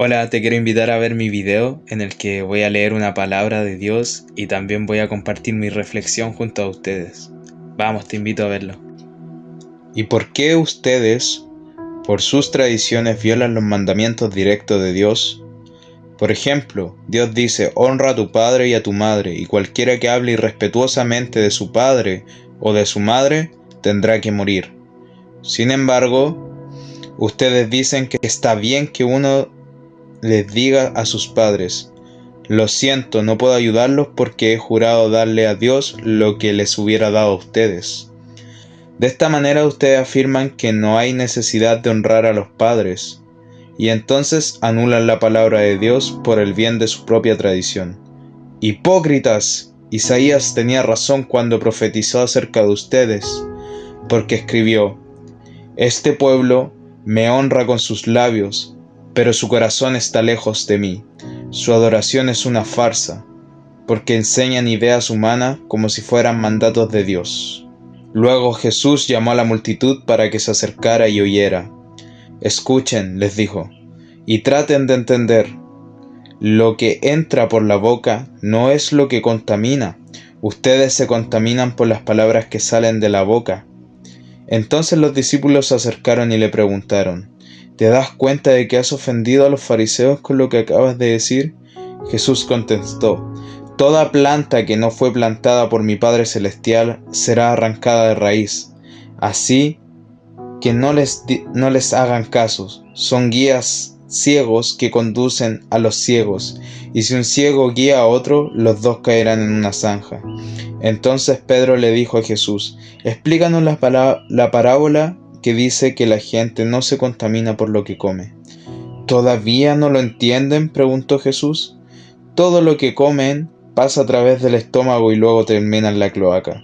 Hola, te quiero invitar a ver mi video en el que voy a leer una palabra de Dios y también voy a compartir mi reflexión junto a ustedes. Vamos, te invito a verlo. ¿Y por qué ustedes, por sus tradiciones, violan los mandamientos directos de Dios? Por ejemplo, Dios dice, honra a tu padre y a tu madre, y cualquiera que hable irrespetuosamente de su padre o de su madre tendrá que morir. Sin embargo, ustedes dicen que está bien que uno les diga a sus padres, lo siento, no puedo ayudarlos porque he jurado darle a Dios lo que les hubiera dado a ustedes. De esta manera ustedes afirman que no hay necesidad de honrar a los padres, y entonces anulan la palabra de Dios por el bien de su propia tradición. ¡Hipócritas! Isaías tenía razón cuando profetizó acerca de ustedes, porque escribió, este pueblo me honra con sus labios, pero su corazón está lejos de mí. Su adoración es una farsa, porque enseñan ideas humanas como si fueran mandatos de Dios. Luego Jesús llamó a la multitud para que se acercara y oyera. Escuchen, les dijo, y traten de entender. Lo que entra por la boca no es lo que contamina. Ustedes se contaminan por las palabras que salen de la boca. Entonces los discípulos se acercaron y le preguntaron, ¿te das cuenta de que has ofendido a los fariseos con lo que acabas de decir? Jesús contestó, toda planta que no fue plantada por mi Padre Celestial será arrancada de raíz. Así que no les hagan caso, son guías ciegos que conducen a los ciegos, y si un ciego guía a otro, los dos caerán en una zanja. Entonces Pedro le dijo a Jesús, explícanos la parábola que dice que la gente no se contamina por lo que come. ¿Todavía no lo entienden?, preguntó Jesús. Todo lo que comen pasa a través del estómago y luego termina en la cloaca.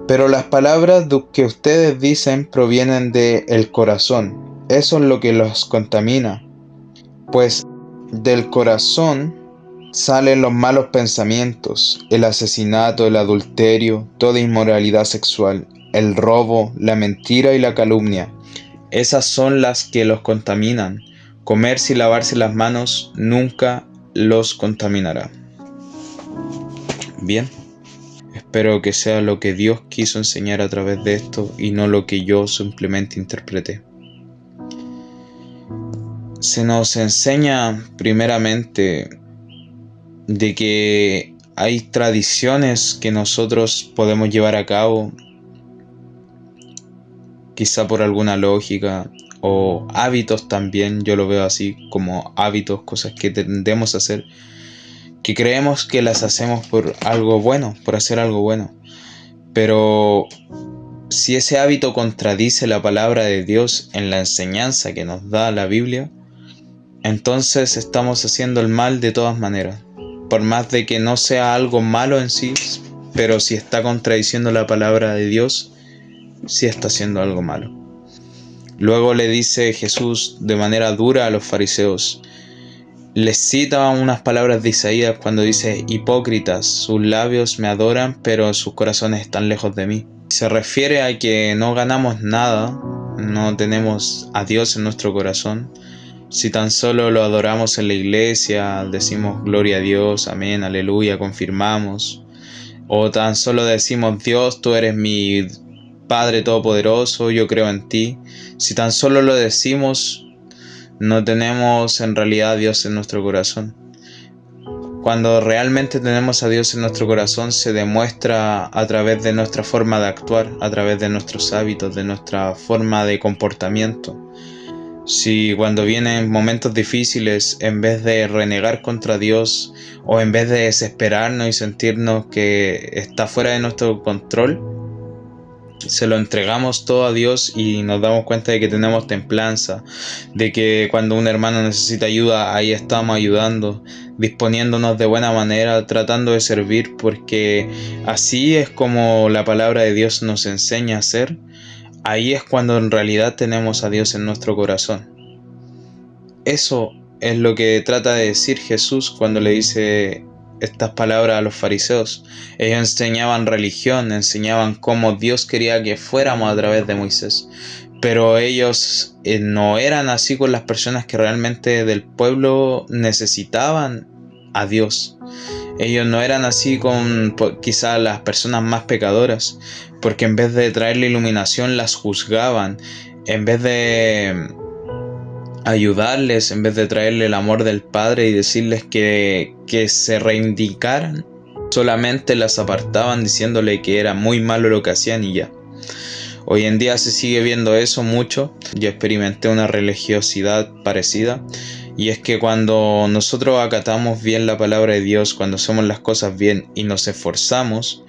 Pero las palabras que ustedes dicen provienen del corazón. Eso es lo que los contamina. Pues del corazón salen los malos pensamientos, el asesinato, el adulterio, toda inmoralidad sexual, el robo, la mentira y la calumnia. Esas son las que los contaminan. Comerse y lavarse las manos nunca los contaminará. Bien, espero que sea lo que Dios quiso enseñar a través de esto y no lo que yo simplemente interpreté. Se nos enseña primeramente de que hay tradiciones que nosotros podemos llevar a cabo, quizá por alguna lógica, o hábitos también, yo lo veo así como hábitos, cosas que tendemos a hacer, que creemos que las hacemos por algo bueno, por hacer algo bueno. Pero si ese hábito contradice la palabra de Dios en la enseñanza que nos da la Biblia, entonces estamos haciendo el mal de todas maneras. Por más de que no sea algo malo en sí, pero si está contradiciendo la palabra de Dios, sí está haciendo algo malo. Luego le dice Jesús de manera dura a los fariseos. Les cita unas palabras de Isaías cuando dice, hipócritas, sus labios me adoran, pero sus corazones están lejos de mí. Se refiere a que no ganamos nada, no tenemos a Dios en nuestro corazón. Si tan solo lo adoramos en la iglesia, decimos gloria a Dios, amén, aleluya, confirmamos. O tan solo decimos, Dios, tú eres mi Padre Todopoderoso, yo creo en ti. Si tan solo lo decimos, no tenemos en realidad a Dios en nuestro corazón. Cuando realmente tenemos a Dios en nuestro corazón, se demuestra a través de nuestra forma de actuar, a través de nuestros hábitos, de nuestra forma de comportamiento. Si cuando vienen momentos difíciles, en vez de renegar contra Dios o en vez de desesperarnos y sentirnos que está fuera de nuestro control, se lo entregamos todo a Dios y nos damos cuenta de que tenemos templanza, de que cuando un hermano necesita ayuda, ahí estamos ayudando, disponiéndonos de buena manera, tratando de servir, porque así es como la palabra de Dios nos enseña a ser. Ahí es cuando en realidad tenemos a Dios en nuestro corazón. Eso es lo que trata de decir Jesús cuando le dice estas palabras a los fariseos. Ellos enseñaban religión, enseñaban cómo Dios quería que fuéramos a través de Moisés. pero ellos no eran así con las personas que realmente del pueblo necesitaban a Dios. Ellos no eran así con quizás las personas más pecadoras, porque en vez de traerle iluminación las juzgaban, en vez de ayudarles, en vez de traerle el amor del Padre y decirles que se reivindicaran, solamente las apartaban diciéndole que era muy malo lo que hacían y ya. Hoy en día se sigue viendo eso mucho. Yo experimenté una religiosidad parecida, y es que cuando nosotros acatamos bien la palabra de Dios, cuando hacemos las cosas bien y nos esforzamos,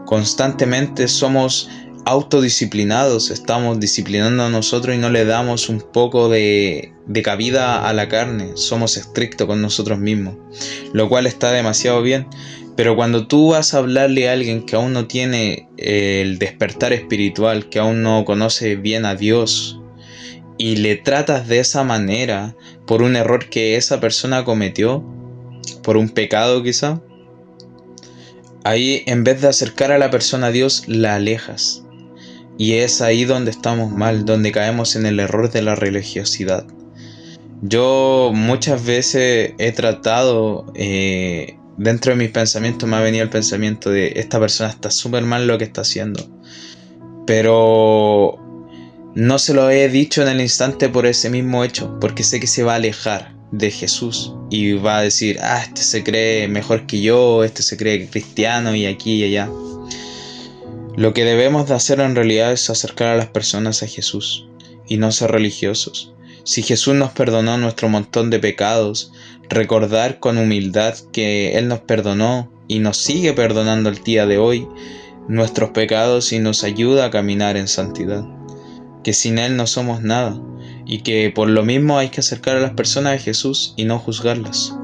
constantemente somos autodisciplinados, estamos disciplinando a nosotros y no le damos un poco de cabida a la carne, somos estrictos con nosotros mismos, lo cual está demasiado bien. Pero cuando tú vas a hablarle a alguien que aún no tiene el despertar espiritual, que aún no conoce bien a Dios, y le tratas de esa manera por un error que esa persona cometió, por un pecado quizá, ahí en vez de acercar a la persona a Dios, la alejas. Y es ahí donde estamos mal, donde caemos en el error de la religiosidad. Yo muchas veces he tratado, dentro de mis pensamientos me ha venido el pensamiento de esta persona está súper mal lo que está haciendo, pero no se lo he dicho en el instante por ese mismo hecho, porque sé que se va a alejar de Jesús y va a decir, este se cree mejor que yo, este se cree cristiano y aquí y allá. Lo que debemos de hacer en realidad es acercar a las personas a Jesús y no ser religiosos. Si Jesús nos perdonó nuestro montón de pecados, recordar con humildad que Él nos perdonó y nos sigue perdonando el día de hoy nuestros pecados y nos ayuda a caminar en santidad. Que sin Él no somos nada y que por lo mismo hay que acercar a las personas a Jesús y no juzgarlas.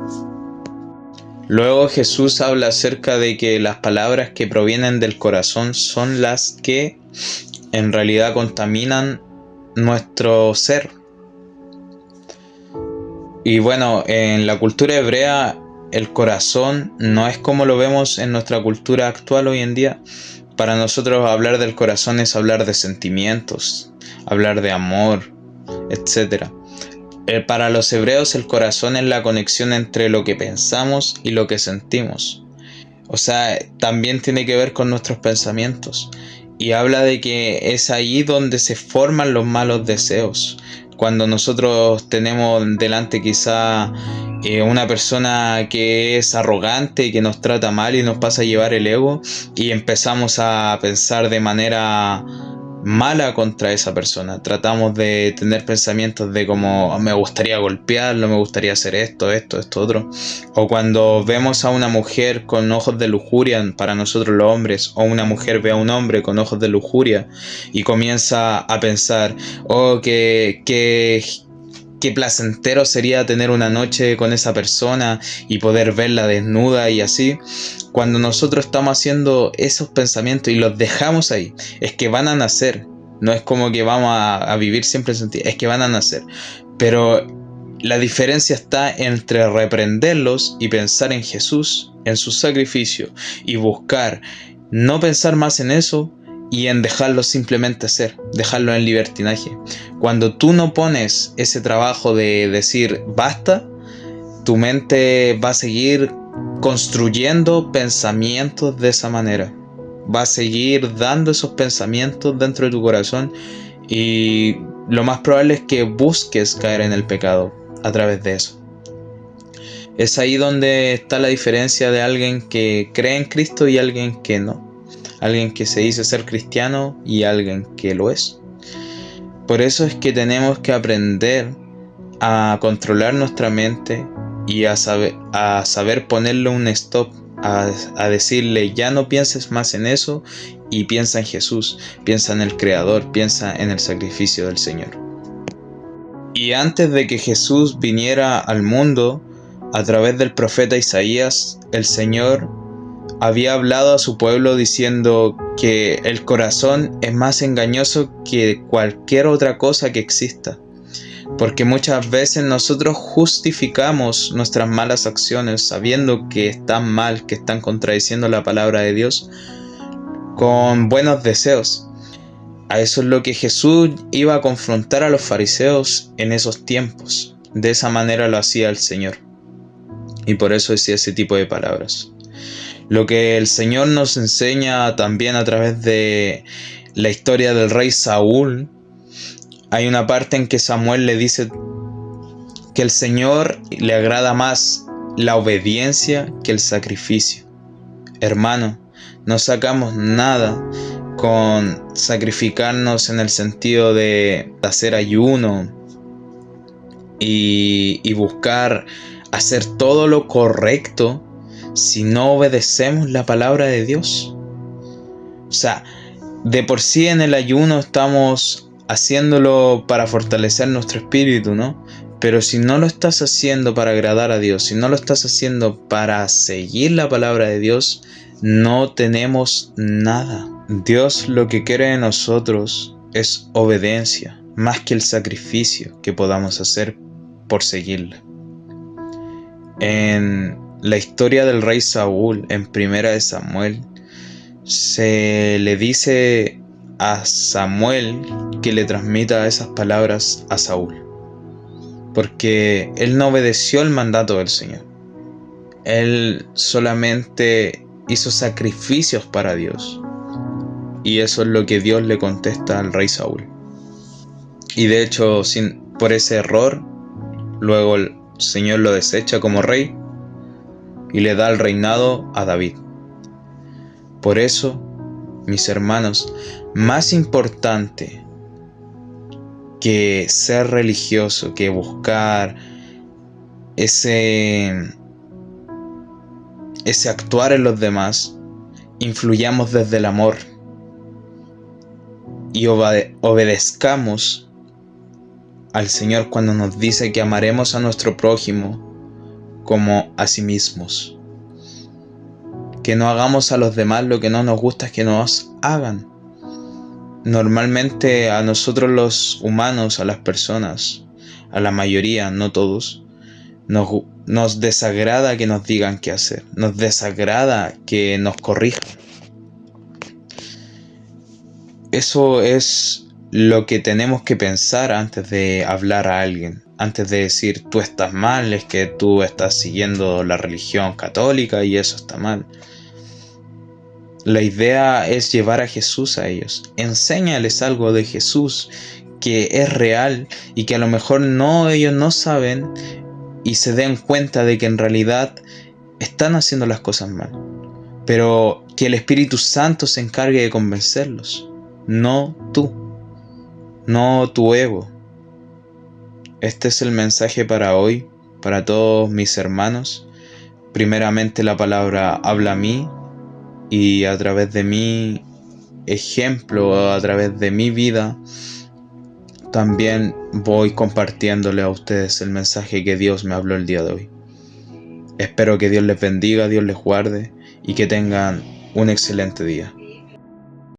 Luego Jesús habla acerca de que las palabras que provienen del corazón son las que en realidad contaminan nuestro ser. Y bueno, en la cultura hebrea el corazón no es como lo vemos en nuestra cultura actual hoy en día. Para nosotros hablar del corazón es hablar de sentimientos, hablar de amor, etc. Para los hebreos el corazón es la conexión entre lo que pensamos y lo que sentimos. O sea, también tiene que ver con nuestros pensamientos. Y habla de que es ahí donde se forman los malos deseos. Cuando nosotros tenemos delante quizá una persona que es arrogante y que nos trata mal y nos pasa a llevar el ego y empezamos a pensar de manera mala contra esa persona. Tratamos de tener pensamientos de como me gustaría golpearlo, me gustaría hacer esto, otro. O cuando vemos a una mujer con ojos de lujuria para nosotros los hombres, o una mujer ve a un hombre con ojos de lujuria y comienza a pensar, qué placentero sería tener una noche con esa persona y poder verla desnuda y así. Cuando nosotros estamos haciendo esos pensamientos y los dejamos ahí, es que van a nacer. No es como que vamos a vivir siempre en sentido, es que van a nacer. Pero la diferencia está entre reprenderlos y pensar en Jesús, en su sacrificio, y buscar no pensar más en eso y en dejarlo simplemente ser, dejarlo en libertinaje. Cuando tú no pones ese trabajo de decir basta, tu mente va a seguir construyendo pensamientos de esa manera. Va a seguir dando esos pensamientos dentro de tu corazón y lo más probable es que busques caer en el pecado a través de eso. Es ahí donde está la diferencia de alguien que cree en Cristo y alguien que no. Alguien que se dice ser cristiano y alguien que lo es. Por eso es que tenemos que aprender a controlar nuestra mente y a saber ponerle un stop, a decirle ya no pienses más en eso y piensa en Jesús, piensa en el Creador, piensa en el sacrificio del Señor. Y antes de que Jesús viniera al mundo, a través del profeta Isaías, el Señor había hablado a su pueblo diciendo que el corazón es más engañoso que cualquier otra cosa que exista. Porque muchas veces nosotros justificamos nuestras malas acciones sabiendo que están mal, que están contradiciendo la palabra de Dios, con buenos deseos. A eso es lo que Jesús iba a confrontar a los fariseos en esos tiempos. De esa manera lo hacía el Señor. Y por eso decía ese tipo de palabras. Lo que el Señor nos enseña también a través de la historia del rey Saúl, hay una parte en que Samuel le dice que el Señor le agrada más la obediencia que el sacrificio. Hermano, no sacamos nada con sacrificarnos en el sentido de hacer ayuno y buscar hacer todo lo correcto si no obedecemos la palabra de Dios. O sea, de por sí en el ayuno estamos haciéndolo para fortalecer nuestro espíritu, ¿no? Pero si no lo estás haciendo para agradar a Dios, si no lo estás haciendo para seguir la palabra de Dios, no tenemos nada. Dios lo que quiere de nosotros es obediencia, más que el sacrificio que podamos hacer por seguirla. En la historia del rey Saúl, en Primera de Samuel, se le dice a Samuel que le transmita esas palabras a Saúl, porque él no obedeció el mandato del Señor. Él solamente hizo sacrificios para Dios, y eso es lo que Dios le contesta al rey Saúl. Y de hecho, por ese error, luego el Señor lo desecha como rey y le da el reinado a David. Por eso, mis hermanos, más importante que ser religioso, que buscar ese actuar en los demás, influyamos desde el amor y obedezcamos al Señor cuando nos dice que amaremos a nuestro prójimo como a sí mismos. Que no hagamos a los demás lo que no nos gusta que nos hagan. Normalmente a nosotros los humanos, a las personas, a la mayoría, no todos, nos desagrada que nos digan qué hacer. Nos desagrada que nos corrijan. Eso es lo que tenemos que pensar antes de hablar a alguien. Antes de decir tú estás mal, es que tú estás siguiendo la religión católica y eso está mal. La idea es llevar a Jesús a ellos. Enséñales algo de Jesús que es real y que a lo mejor ellos no saben y se den cuenta de que en realidad están haciendo las cosas mal. Pero que el Espíritu Santo se encargue de convencerlos. No tú. No tu ego. Este es el mensaje para hoy, para todos mis hermanos. Primeramente la palabra habla a mí y a través de mi ejemplo, a través de mi vida, también voy compartiéndole a ustedes el mensaje que Dios me habló el día de hoy. Espero que Dios les bendiga, Dios les guarde y que tengan un excelente día.